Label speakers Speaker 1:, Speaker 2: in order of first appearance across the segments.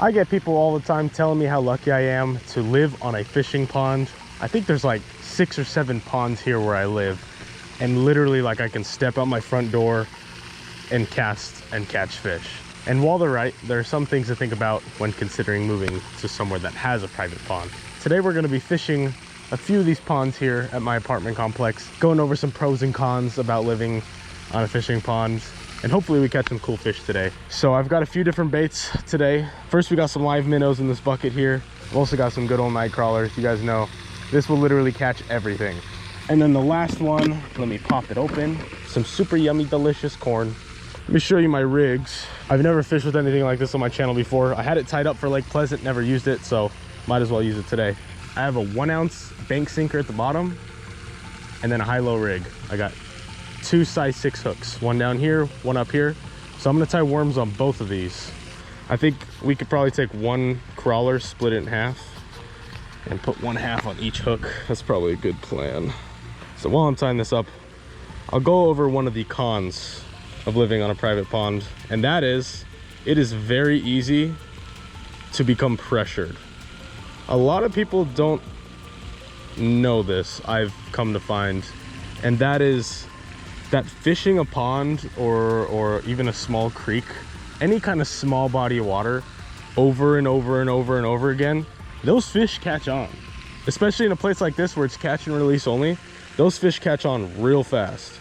Speaker 1: I get people all the time telling me how lucky I am to live on a fishing pond. I think there's like 6 or 7 ponds here where I live, and literally like I can step out my front door and cast and catch fish. And while they're right, there are some things to think about when considering moving to somewhere that has a private pond. Today we're going to be fishing a few of these ponds here at my apartment complex, going over some pros and cons about living on a fishing pond, and hopefully we catch some cool fish today. So I've got a few different baits today. First, we got some live minnows in this bucket here. I've also got some good old night crawlers. You guys know this will literally catch everything. And then the last one, let me pop it open, some super yummy delicious corn. Let me show you my rigs. I've never fished with anything like this on my channel before. I had it tied up for Lake Pleasant, never used it, so might as well use it today. I have a 1-ounce bank sinker at the bottom and then a high-low rig. I got 2 size 6 hooks, one down here, one up here. So I'm gonna tie worms on both of these. I think we could probably take one crawler, split it in half, and put 1/2 on each hook. That's probably a good plan. So while I'm tying this up, I'll go over one of the cons of living on a private pond, and that is, it is very easy to become pressured. A lot of people don't know this, I've come to find, and that is that fishing a pond or even a small creek, any kind of small body of water, over and over and over and over again, those fish catch on. Especially in a place like this where it's catch and release only, those fish catch on real fast.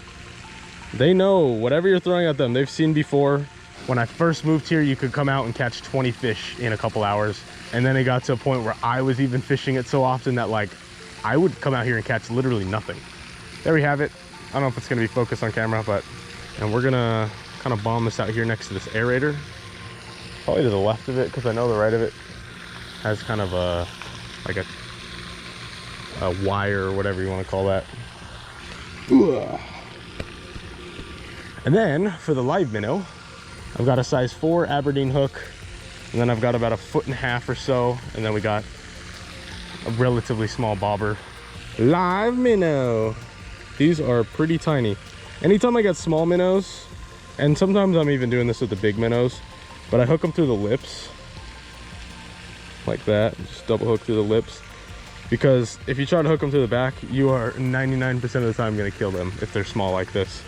Speaker 1: They know whatever you're throwing at them, they've seen before. When I first moved here, you could come out and catch 20 fish in a couple hours. And then it got to a point where I was even fishing it so often that like, I would come out here and catch literally nothing. There we have it. I don't know if it's gonna be focused on camera, but, and we're gonna kind of bomb this out here next to this aerator. Probably to the left of it, because I know the right of it has kind of a, like a wire or whatever you want to call that. Ugh. And then for the live minnow, I've got a size 4 Aberdeen hook, and then I've got about 1.5 feet or so, and then we got a relatively small bobber. Live minnow. These are pretty tiny. Anytime I get small minnows, and sometimes I'm even doing this with the big minnows, but I hook them through the lips like that, just double hook through the lips, because if you try to hook them through the back, you are 99% of the time going to kill them if they're small like this.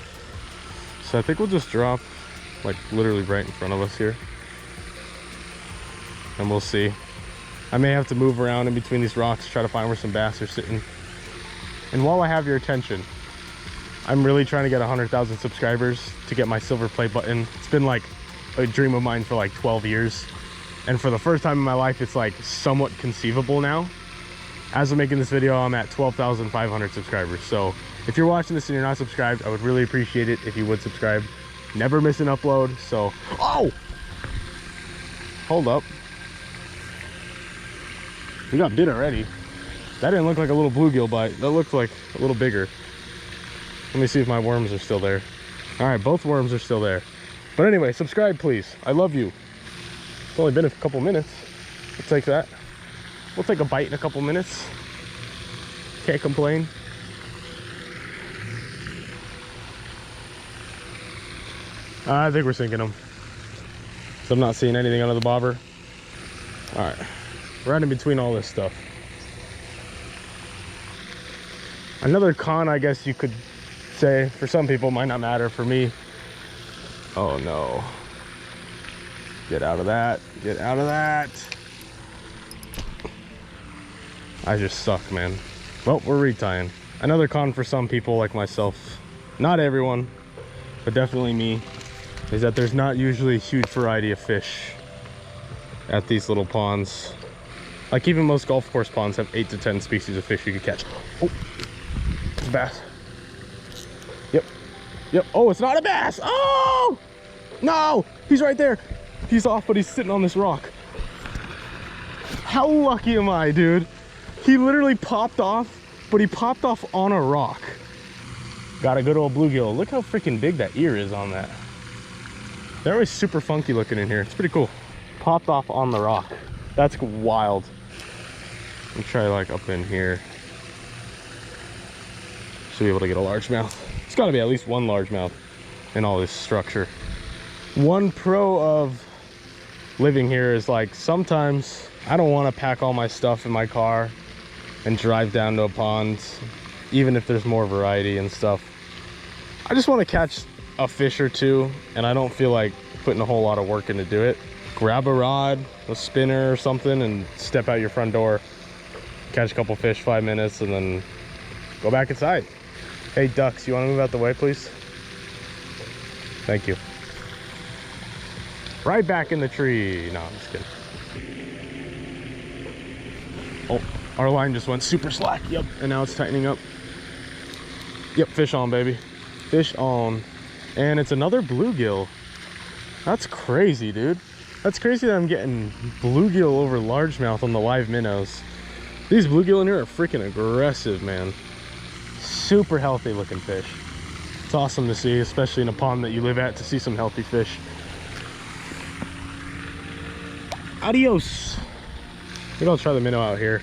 Speaker 1: So I think we'll just drop like literally right in front of us here, and we'll see. I may have to move around in between these rocks, try to find where some bass are sitting. And while I have your attention, I'm really trying to get 100,000 subscribers to get my silver play button. It's been like a dream of mine for like 12 years. And for the first time in my life, it's like somewhat conceivable now. As I'm making this video, I'm at 12,500 subscribers. So if you're watching this and you're not subscribed, I would really appreciate it if you would subscribe. Never miss an upload. So, oh! Hold up. We got bit already. That didn't look like a little bluegill bite. That looked like a little bigger. Let me see if my worms are still there. All right, both worms are still there. But anyway, subscribe, please. I love you. It's only been a couple minutes. We'll take that. We'll take a bite in a couple minutes. Can't complain. I think we're sinking them. So I'm not seeing anything under the bobber. All right, right in between all this stuff. Another con, I guess you could say, for some people might not matter. For me, oh no. Get out of that. Get out of that. I just suck, man. Well, we're retying. Another con for some people like myself, not everyone, but definitely me, is that there's not usually a huge variety of fish at these little ponds. Like even most golf course ponds have 8 to 10 species of fish you could catch. Oh, it's a bass. Yep, yep. Oh, it's not a bass. Oh, no, he's right there. He's off, but he's sitting on this rock. How lucky am I, dude? He literally popped off, but he popped off on a rock. Got a good old bluegill. Look how freaking big that ear is on that. They're always super funky looking in here. It's pretty cool. Popped off on the rock. That's wild. Let me try like up in here. Should be able to get a largemouth. It's got to be at least one largemouth in all this structure. One pro of living here is like, sometimes I don't want to pack all my stuff in my car and drive down to a pond, even if there's more variety and stuff. I just want to catch a fish or two, and I don't feel like putting a whole lot of work in to do it. Grab a rod, a spinner or something, and step out your front door, catch a couple fish, 5 minutes, and then go back inside. Hey ducks, you want to move out the way, please? Thank you. Right back in the tree. No, I'm just kidding. Oh, our line just went super slack. Yep, and now it's tightening up. Yep, fish on, baby. Fish on. And it's another bluegill. That's crazy, dude. That's crazy that I'm getting bluegill over largemouth on the live minnows. These bluegill in here are freaking aggressive, man. Super healthy looking fish. It's awesome to see, especially in a pond that you live at, to see some healthy fish. Adios. Maybe I'll try the minnow out here,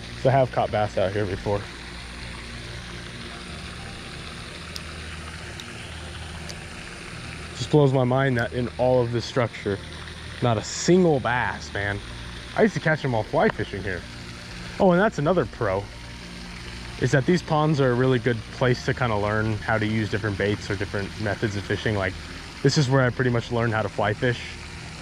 Speaker 1: because I have caught bass out here before. Just blows my mind that in all of this structure, not a single bass, man. I used to catch them all fly fishing here. Oh, and that's another pro, is that these ponds are a really good place to kind of learn how to use different baits or different methods of fishing. Like, this is where I pretty much learned how to fly fish,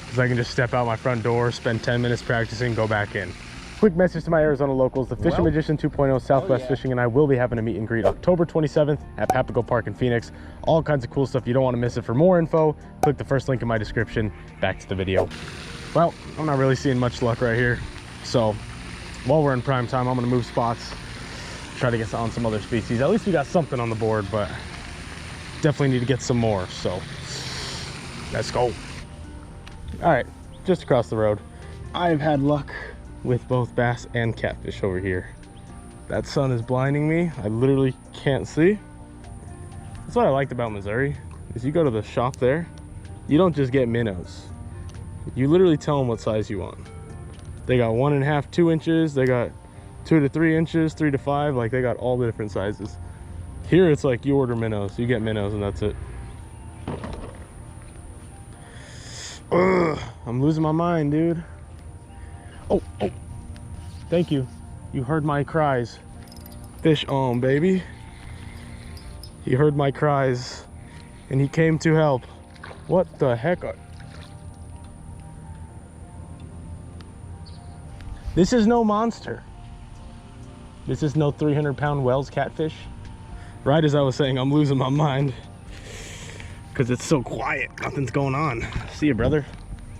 Speaker 1: because I can just step out my front door, spend 10 minutes practicing, go back in. Quick message to my Arizona locals: the Fishing Magician 2.0 Southwest Fishing and I will be having a meet and greet October 27th at Papago Park in Phoenix. All kinds of cool stuff. You don't want to miss it. For more info, click the first link in my description. Back to the video. Well, I'm not really seeing much luck right here, so while we're in prime time, I'm going to move spots, try to get on some other species. At least we got something on the board, but definitely need to get some more, so let's go. All right, just across the road, I've had luck with both bass and catfish over here. That sun is blinding me. I literally can't see. That's what I liked about Missouri, is you go to the shop there, you don't just get minnows. You literally tell them what size you want. They got 1.5, 2 inches. They got 2 to 3 inches, 3 to 5. Like, they got all the different sizes. Here, it's like you order minnows, you get minnows, and that's it. Ugh, I'm losing my mind, dude. Oh, thank you. You heard my cries. Fish on, baby. He heard my cries, and he came to help. What the heck? This is no monster. This is no 300-pound Wells catfish. Right as I was saying, I'm losing my mind because it's so quiet. Nothing's going on. See you, brother.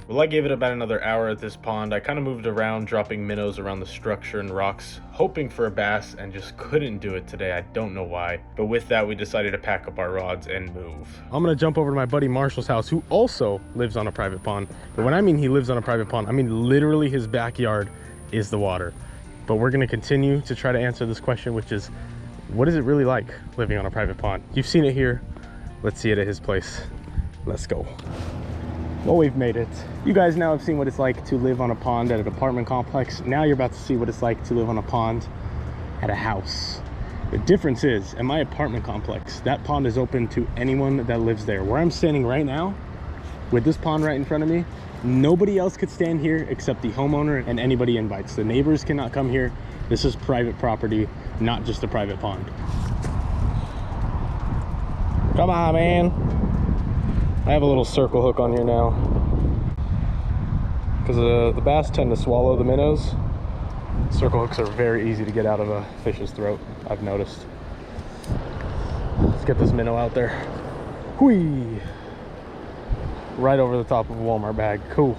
Speaker 1: Well, I gave it about another hour at this pond. I kind of moved around, dropping minnows around the structure and rocks, hoping for a bass, and just couldn't do it today. I don't know why. But with that, we decided to pack up our rods and move. I'm gonna jump over to my buddy Marshall's house, who also lives on a private pond. But when I mean he lives on a private pond, I mean literally his backyard is the water. But we're gonna continue to try to answer this question, which is, what is it really like living on a private pond? You've seen it here. Let's see it at his place. Let's go. Well, we've made it. You guys now have seen what it's like to live on a pond at an apartment complex. Now you're about to see what it's like to live on a pond at a house. The difference is, in my apartment complex, that pond is open to anyone that lives there. Where I'm standing right now, with this pond right in front of me, nobody else could stand here except the homeowner and anybody invites. The neighbors cannot come here. This is private property, not just a private pond. Come on, man. I have a little circle hook on here now because the bass tend to swallow the minnows. Circle hooks are very easy to get out of a fish's throat, I've noticed. Let's get this minnow out there. Whee! Right over the top of a Walmart bag. Cool.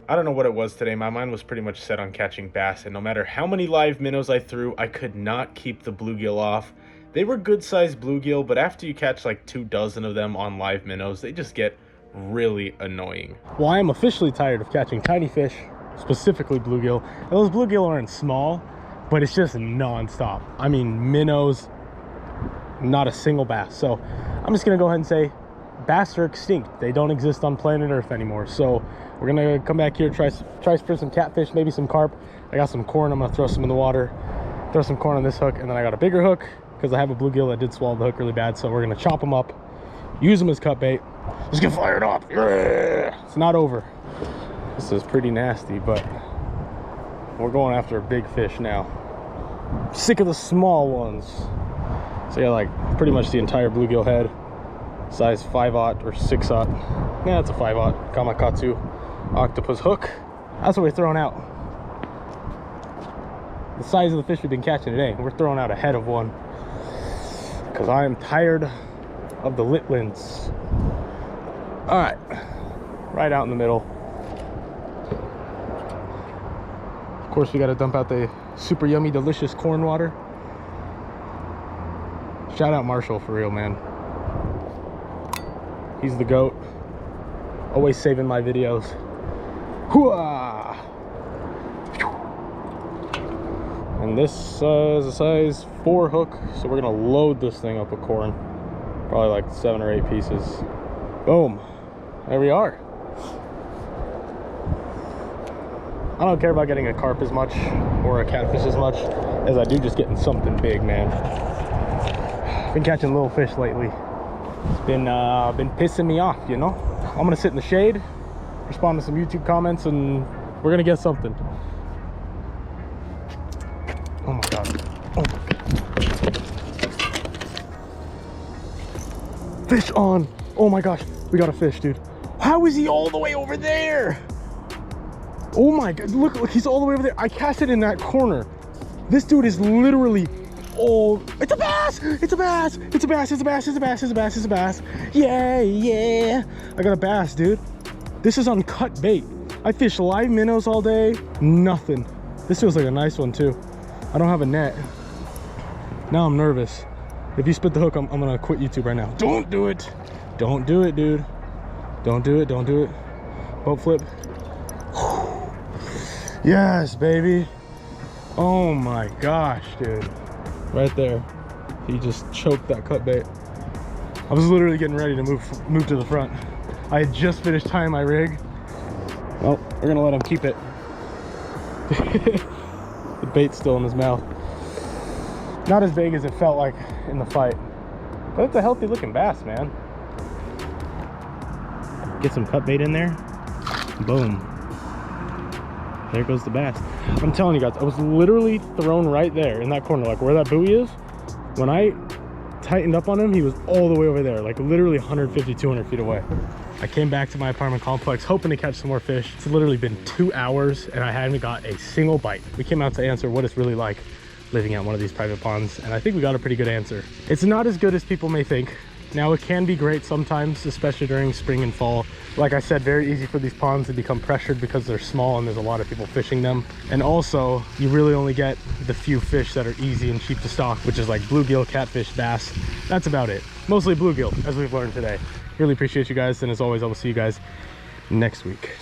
Speaker 1: I don't know what it was today. My mind was pretty much set on catching bass, and no matter how many live minnows I threw, I could not keep the bluegill off. They were good-sized bluegill, but after you catch like 2 dozen of them on live minnows, they just get really annoying. Well, I am officially tired of catching tiny fish, specifically bluegill. And those bluegill aren't small, but it's just non-stop. I mean, minnows, not a single bass. So I'm just gonna go ahead and say bass are extinct. They don't exist on planet Earth anymore. So we're gonna come back here, try for some catfish, maybe some carp. I got some corn, I'm gonna throw some in the water, throw some corn on this hook, and then I got a bigger hook because I have a bluegill that did swallow the hook really bad. So we're gonna chop them up, use them as cut bait. Let's get fired up. Yeah! It's not over. This is pretty nasty, but we're going after a big fish now. I'm sick of the small ones. So yeah, like pretty much the entire bluegill head, size 5/0 or 6/0. Yeah, it's a 5/0 Kamakatsu octopus hook. That's what we're throwing out. The size of the fish we've been catching today, we're throwing out a head of one because I am tired of the litlins. All right, right out in the middle. Of course, we got to dump out the super yummy, delicious corn water. Shout out Marshall for real, man. He's the GOAT. Always saving my videos. Hooah! And this is a size 4 hook, so we're gonna load this thing up with corn. Probably like 7 or 8 pieces. Boom. There we are. I don't care about getting a carp as much or a catfish as much as I do just getting something big, man. Been catching little fish lately. It's been pissing me off, you know. I'm gonna sit in the shade, respond to some YouTube comments, and we're gonna get something. Oh my god. Oh my god. Fish on. Oh my gosh. We got a fish, dude. How is he all the way over there? Oh my god. Look, he's all the way over there. I cast it in that corner. This dude is literally all... It's a bass! It's a bass! It's a bass! It's a bass! It's a bass! It's a bass! It's a bass! Yeah, yeah! I got a bass, dude. This is on cut bait. I fish live minnows all day. Nothing. This feels like a nice one too. I don't have a net. Now I'm nervous. If you spit the hook, I'm gonna quit YouTube right now. Don't do it. Don't do it, dude. Don't do it. Don't do it. Boat flip. Yes, baby. Oh my gosh, dude. Right there. He just choked that cut bait. I was literally getting ready to move to the front. I had just finished tying my rig. Well, we're gonna let him keep it. The bait's still in his mouth. Not as big as it felt like in the fight, but it's a healthy looking bass, man. Get some cut bait in there. Boom. There goes the bass. I'm telling you guys, I was literally thrown right there in that corner, like where that buoy is. When I tightened up on him, he was all the way over there, like literally 150, 200 feet away. I came back to my apartment complex hoping to catch some more fish. It's literally been 2 hours and I haven't got a single bite. We came out to answer what it's really like living at one of these private ponds, and I think we got a pretty good answer. It's not as good as people may think. Now, it can be great sometimes, especially during spring and fall. Like I said, very easy for these ponds to become pressured because they're small and there's a lot of people fishing them. And also, you really only get the few fish that are easy and cheap to stock, which is like bluegill, catfish, bass. That's about it. Mostly bluegill, as we've learned today. Really appreciate you guys, and as always, I will see you guys next week.